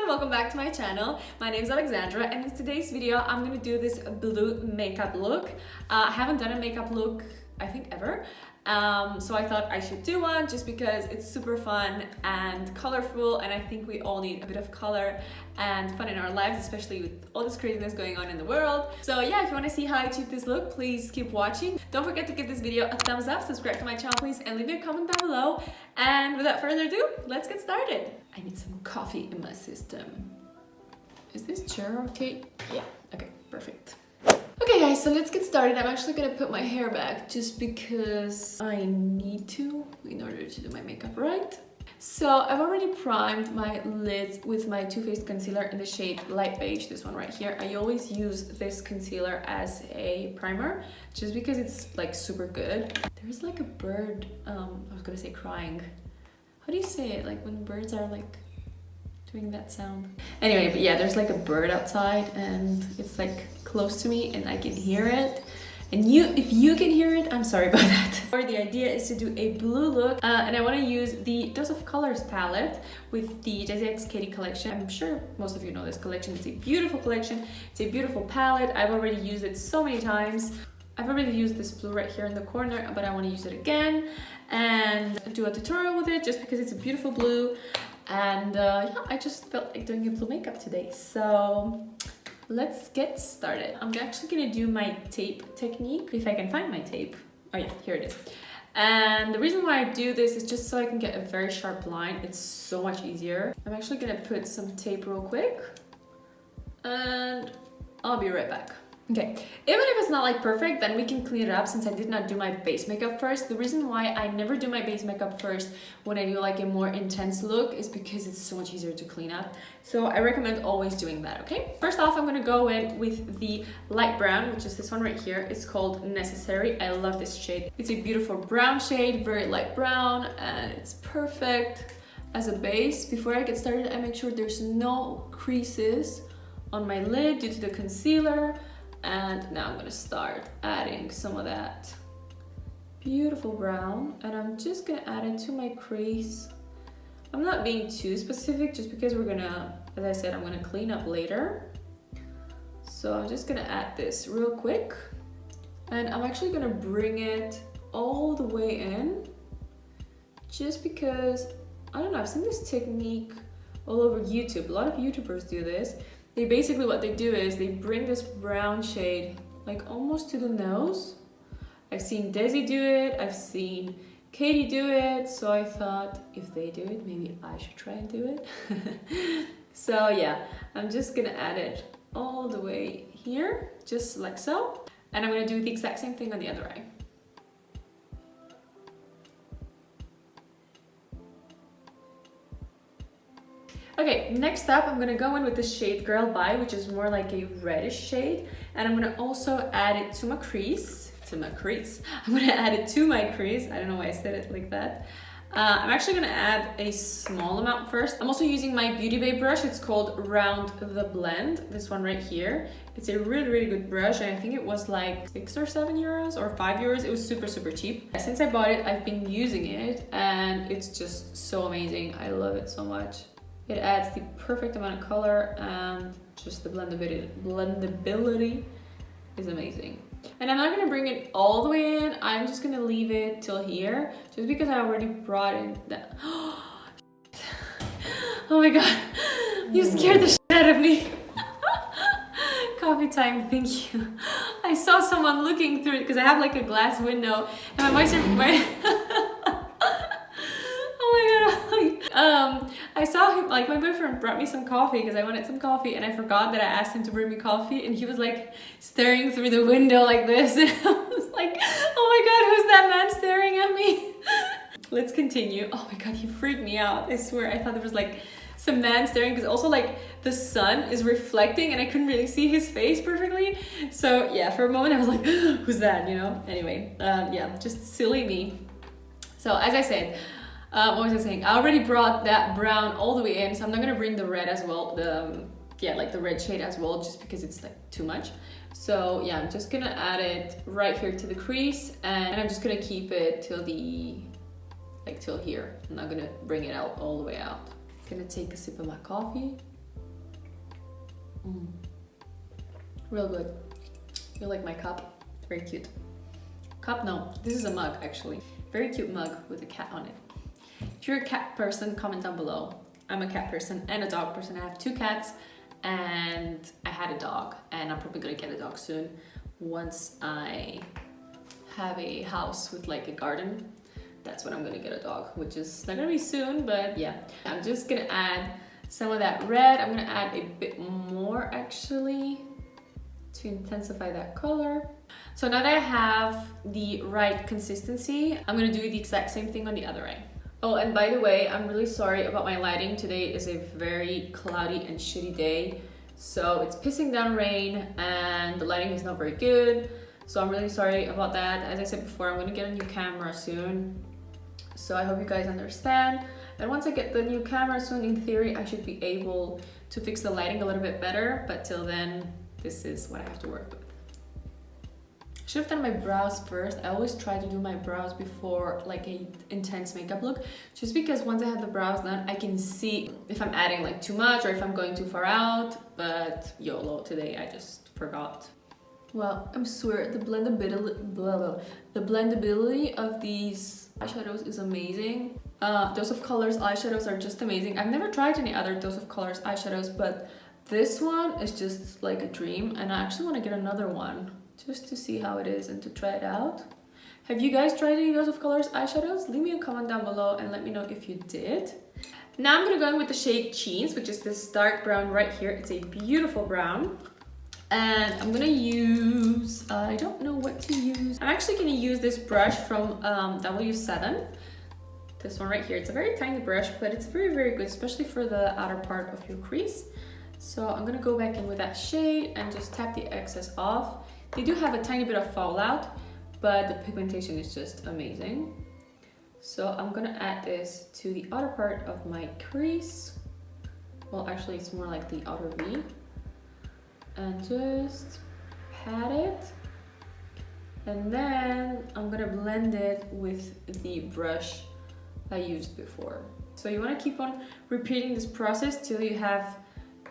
everyone, welcome back to my channel. My name is Alexandra and in today's video I'm gonna do this blue makeup look. I haven't done a makeup look I think ever, so I thought I should do one just because it's super fun and colorful, and I think we all need a bit of color and fun in our lives, especially with all this craziness going on in the world. So yeah, if you want to see how I achieve this look, please keep watching. Don't forget to give this video a thumbs up, subscribe to my channel please, and leave me a comment down below. And without further ado, let's get started. I need some coffee in my system. Is this chair okay? Yeah, okay, perfect. Okay guys, so let's get started. I'm actually gonna put my hair back just because I need to in order to do my makeup right. So I've already primed my lids with my Too Faced concealer in the shade light beige, this one right here. I always use this concealer as a primer just because it's like super good. There's like a bird, I was gonna say crying. How do you say it? Like when birds are like doing that sound. Anyway, but yeah, there's like a bird outside and it's like close to me and I can hear it. And if you can hear it, I'm sorry about that. Or the idea is to do a blue look, and I want to use the Dose of Colors palette with the Desi x Katy collection. I'm sure most of you know this collection. It's a beautiful collection. It's a beautiful palette. I've already used it so many times. I've already used this blue right here in the corner, but I want to use it again and do a tutorial with it just because it's a beautiful blue. And yeah, I just felt like doing a blue makeup today. So let's get started. I'm actually gonna do my tape technique, if I can find my tape. Oh yeah, here it is. And the reason why I do this is just so I can get a very sharp line. It's so much easier. I'm actually gonna put some tape real quick and I'll be right back. Okay, even if it's not like perfect, then we can clean it up since I did not do my base makeup first. The reason why I never do my base makeup first when I do like a more intense look is because it's so much easier to clean up. So I recommend always doing that, okay? First off, I'm gonna go in with the light brown, which is this one right here. It's called Necessary. I love this shade. It's a beautiful brown shade, very light brown, and it's perfect as a base. Before I get started, I make sure there's no creases on my lid due to the concealer. And now I'm gonna start adding some of that beautiful brown, and I'm just gonna add it to my crease. I'm not being too specific just because we're gonna, as I said, I'm gonna clean up later. So I'm just gonna add this real quick, and I'm actually gonna bring it all the way in just because, I don't know, I've seen this technique all over YouTube. A lot of YouTubers do this. They basically, what they do is they bring this brown shade like almost to the nose. I've seen Desi do it, I've seen Katy do it, so I thought if they do it, maybe I should try and do it. So yeah, I'm just gonna add it all the way here, just like so. And I'm gonna do the exact same thing on the other eye. Okay, next up I'm gonna go in with the shade Girl Bye, which is more like a reddish shade, and I'm gonna also add it to my crease. I'm gonna add it to my crease. I don't know why I said it like that. I'm actually gonna add a small amount first. I'm also using my Beauty Bay brush. It's called Round the Blend, this one right here. It's a really good brush, and I think it was like 6 or 7 euros or 5 euros. It was super cheap. Since I bought it, I've been using it, and it's just so amazing. I love it so much. It adds the perfect amount of color, and just the blendability is amazing. And I'm not gonna bring it all the way in. I'm just gonna leave it till here, just because I already brought in that. Oh my god, you scared the shit out of me. Coffee time, thank you. I saw someone looking through it because I have like a glass window, and I saw him, like my boyfriend brought me some coffee because I wanted some coffee, and I forgot that I asked him to bring me coffee, and he was like staring through the window like this, and I was like, oh my god, who's that man staring at me? Let's continue. Oh my god, he freaked me out. I swear, I thought there was like some man staring, because also like the sun is reflecting and I couldn't really see his face perfectly. So yeah, for a moment I was like, who's that, you know? Anyway, yeah, just silly me. So as I said, what was I saying? I already brought that brown all the way in, so I'm not gonna bring the red as well, like the red shade as well, just because it's like too much. So yeah, I'm just gonna add it right here to the crease, and I'm just gonna keep it till till here. I'm not gonna bring it out all the way out. Gonna take a sip of my coffee. Real good. You like my cup? Very cute. Cup? No, this is a mug actually. Very cute mug with a cat on it. If you're a cat person, comment down below. I'm a cat person and a dog person. I have 2 cats and I had a dog, and I'm probably gonna get a dog soon once I have a house with like a garden. That's when I'm gonna get a dog, which is not gonna be soon, but yeah. I'm just gonna add some of that red. I'm gonna add a bit more actually to intensify that color. So now that I have the right consistency, I'm gonna do the exact same thing on the other eye. Oh, and by the way, I'm really sorry about my lighting. Today is a very cloudy and shitty day. So it's pissing down rain and the lighting is not very good. So I'm really sorry about that. As I said before, I'm gonna get a new camera soon. So I hope you guys understand. And once I get the new camera soon, in theory, I should be able to fix the lighting a little bit better. But till then, this is what I have to work with. I should have done my brows first. I always try to do my brows before like a intense makeup look, just because once I have the brows done, I can see if I'm adding like too much or if I'm going too far out. But YOLO, today I just forgot. Well, I swear the blendability of these eyeshadows is amazing. Dose of Colors eyeshadows are just amazing. I've never tried any other Dose of Colors eyeshadows, but this one is just like a dream, and I actually want to get another one just to see how it is and to try it out. Have you guys tried any Dose of Colors eyeshadows? Leave me a comment down below and let me know if you did. Now I'm gonna go in with the shade Cheese, which is this dark brown right here. It's a beautiful brown. And I'm gonna use, I don't know what to use. I'm actually gonna use this brush from W7. This one right here. It's a very tiny brush, but it's very, very good, especially for the outer part of your crease. So I'm gonna go back in with that shade and just tap the excess off. They do have a tiny bit of fallout, but the pigmentation is just amazing. So I'm gonna add this to the outer part of my crease. Well, actually it's more like the outer V. And just pat it. And then I'm gonna blend it with the brush I used before. So you wanna keep on repeating this process till you have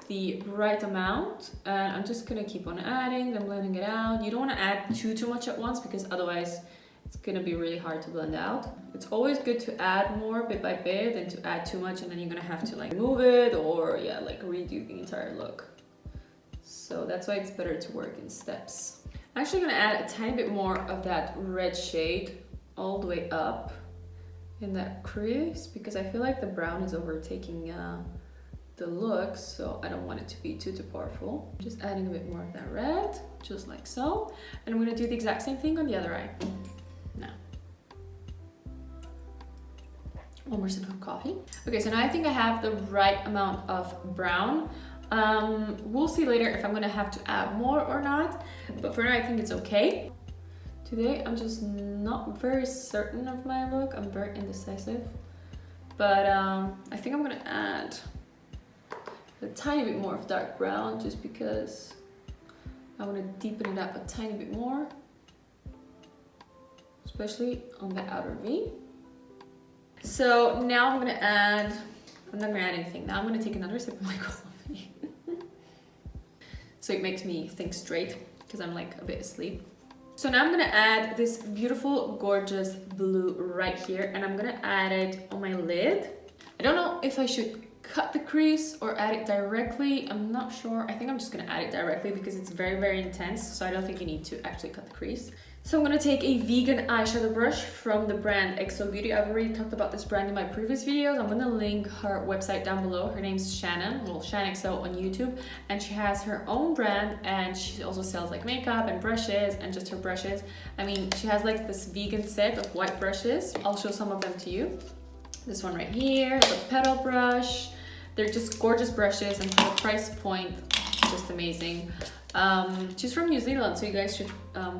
the right amount, and I'm just gonna keep on adding and blending it out. You don't want to add too much at once, because otherwise it's gonna be really hard to blend out. It's always good to add more bit by bit than to add too much and then you're gonna have to like move it or yeah, like redo the entire look. So that's why it's better to work in steps. I'm actually gonna add a tiny bit more of that red shade all the way up in that crease, because I feel like the brown is overtaking the look, so I don't want it to be too powerful. Just adding a bit more of that red, just like so. And I'm gonna do the exact same thing on the other eye. Now. One more sip of coffee. Okay, so now I think I have the right amount of brown. We'll see later if I'm gonna have to add more or not, but for now I think it's okay. Today I'm just not very certain of my look. I'm very indecisive, but I think I'm gonna add a tiny bit more of dark brown, just because I want to deepen it up a tiny bit more, especially on the outer V. So now I'm not gonna add anything. Now I'm gonna take another sip of my coffee. So it makes me think straight, because I'm like a bit asleep. So now I'm gonna add this beautiful, gorgeous blue right here, and I'm gonna add it on my lid. I don't know if I should cut the crease or add it directly. I'm not sure. I think I'm just gonna add it directly because it's very, very intense, so I don't think you need to actually cut the crease. So I'm gonna take a vegan eyeshadow brush from the brand AlexBeauty. I've already talked about this brand in my previous videos. I'm gonna link her website down below. Her name's Shannon, well, ShanXO on YouTube, and she has her own brand, and she also sells like makeup and brushes and just her brushes. I mean, she has like this vegan set of white brushes. I'll show some of them to you. This one right here, the petal brush. They're just gorgeous brushes, and for the price point, just amazing. She's from New Zealand, so you guys should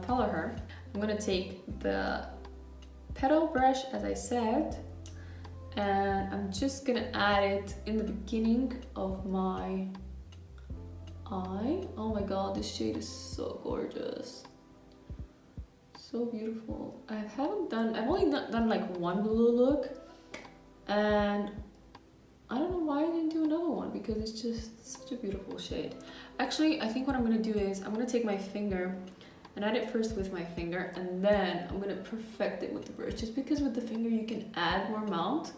follow her. I'm gonna take the petal brush, as I said, and I'm just gonna add it in the beginning of my eye. Oh my god, this shade is so gorgeous. So beautiful. I've only done like one blue look, and I don't know why I didn't do another one because it's just such a beautiful shade. Actually, I think what I'm gonna do is I'm gonna take my finger and add it first with my finger, and then I'm gonna perfect it with the brush, just because with the finger you can add more amount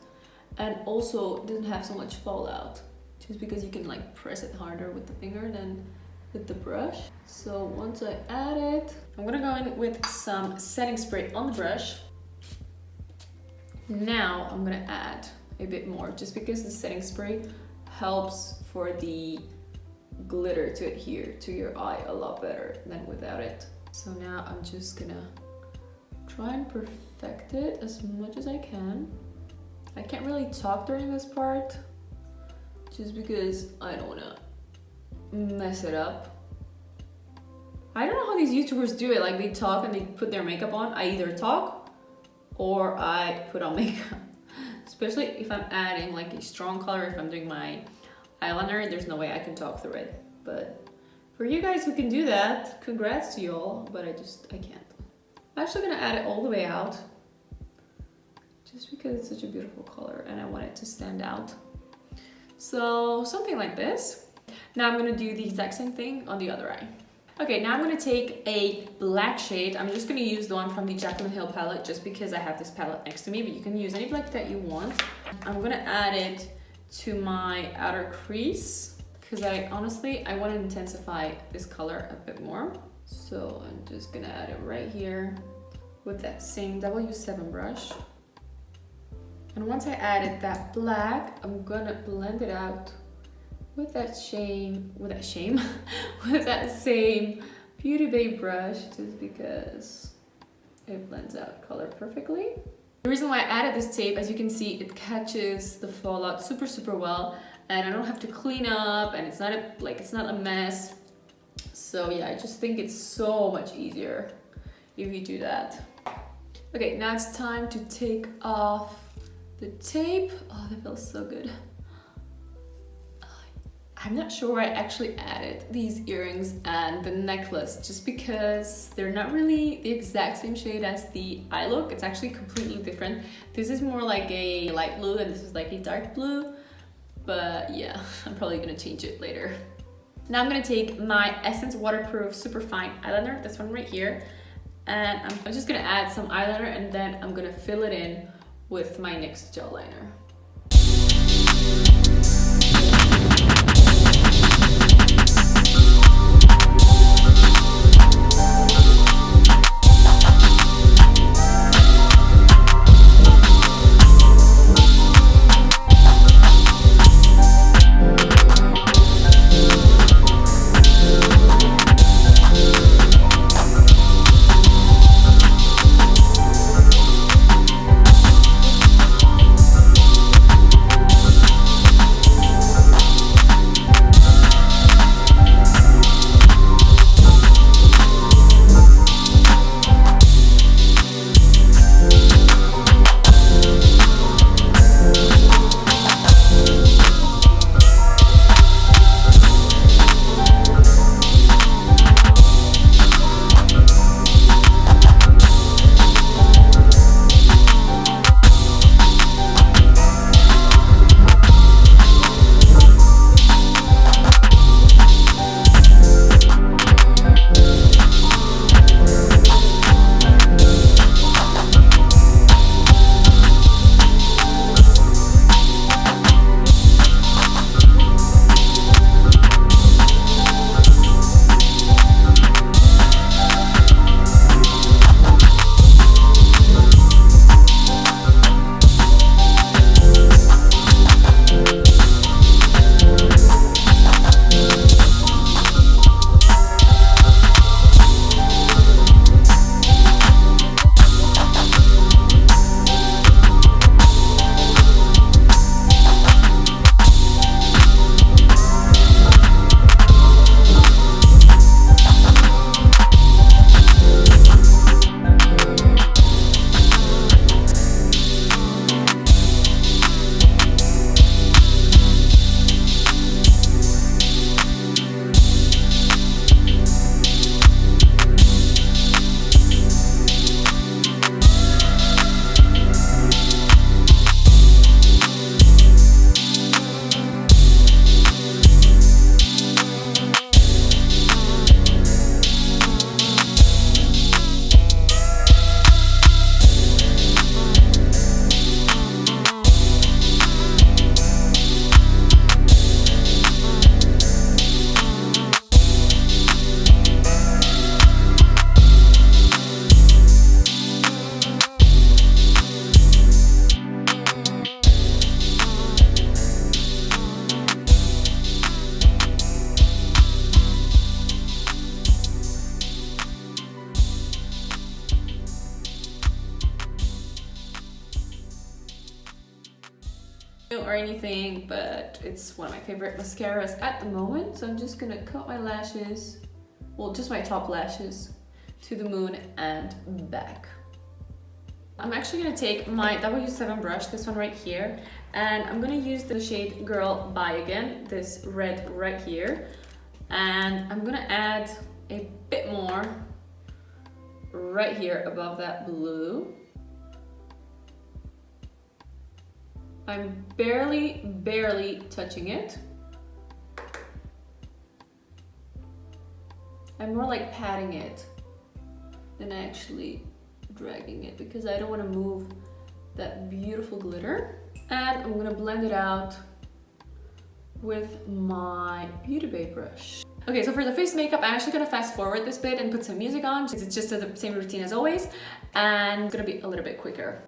and also it doesn't have so much fallout, just because you can like press it harder with the finger than with the brush. So once I add it, I'm gonna go in with some setting spray on the brush. Now I'm gonna add a bit more, just because the setting spray helps for the glitter to adhere to your eye a lot better than without it. So now I'm just gonna try and perfect it as much as I can. I can't really talk during this part, just because I don't wanna mess it up. I don't know how these YouTubers do it, like they talk and they put their makeup on. I either talk or I put on makeup. Especially if I'm adding like a strong color, if I'm doing my eyeliner, there's no way I can talk through it. But for you guys who can do that, congrats to y'all, but I can't. I'm actually gonna add it all the way out, just because it's such a beautiful color and I want it to stand out. So something like this. Now I'm gonna do the exact same thing on the other eye. Okay, now I'm gonna take a black shade. I'm just gonna use the one from the Jaclyn Hill palette, just because I have this palette next to me, but you can use any black that you want. I'm gonna add it to my outer crease, because I want to intensify this color a bit more. So I'm just gonna add it right here with that same W7 brush. And once I added that black, I'm gonna blend it out with that same Beauty Bay brush, just because it blends out color perfectly. The reason why I added this tape, as you can see, it catches the fallout super well, and I don't have to clean up, and it's not a mess. So yeah, I just think it's so much easier if you do that. Okay, now it's time to take off the tape. Oh, that feels so good. I'm not sure where I actually added these earrings and the necklace, just because they're not really the exact same shade as the eye look. It's actually completely different. This is more like a light blue and this is like a dark blue. But yeah, I'm probably gonna change it later. Now I'm gonna take my Essence Waterproof Superfine Eyeliner, this one right here. And I'm just gonna add some eyeliner, and then I'm gonna fill it in with my NYX gel liner. or anything, but it's one of my favorite mascaras at the moment. So I'm just gonna cut my lashes, well, just my top lashes, to the moon and back. I'm actually gonna take my W7 brush, this one right here, and I'm gonna use the shade Girl Bye Again, this red right here, and I'm gonna add a bit more right here above that blue. I'm barely touching it. I'm more like patting it than actually dragging it, because I don't want to move that beautiful glitter. And I'm gonna blend it out with my Beauty Bay brush. Okay, so for the face makeup, I'm actually gonna fast forward this bit and put some music on, because it's just the same routine as always, and it's gonna be a little bit quicker.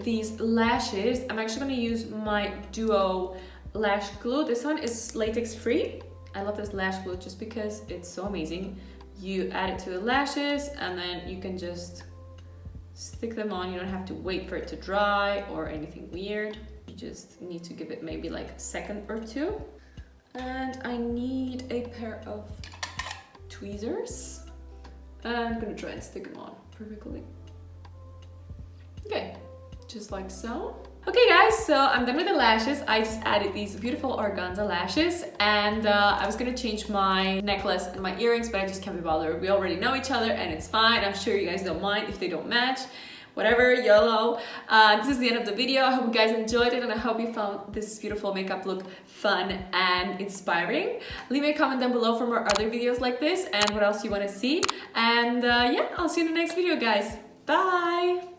these lashes. I'm actually gonna use my Duo lash glue. This one is latex free. I love this lash glue just because it's so amazing. You add it to the lashes and then you can just stick them on. You don't have to wait for it to dry or anything weird. You just need to give it maybe like a second or two. And I need a pair of tweezers. And I'm gonna try and stick them on perfectly. Okay, just like so. Okay guys, so I'm done with the lashes. I just added these beautiful organza lashes, and I was gonna change my necklace and my earrings, but I just can't be bothered. We already know each other and it's fine. I'm sure you guys don't mind if they don't match. Whatever, YOLO. This is the end of the video. I hope you guys enjoyed it and I hope you found this beautiful makeup look fun and inspiring. Leave me a comment down below for more other videos like this and what else you want to see. And yeah, I'll see you in the next video, guys. Bye!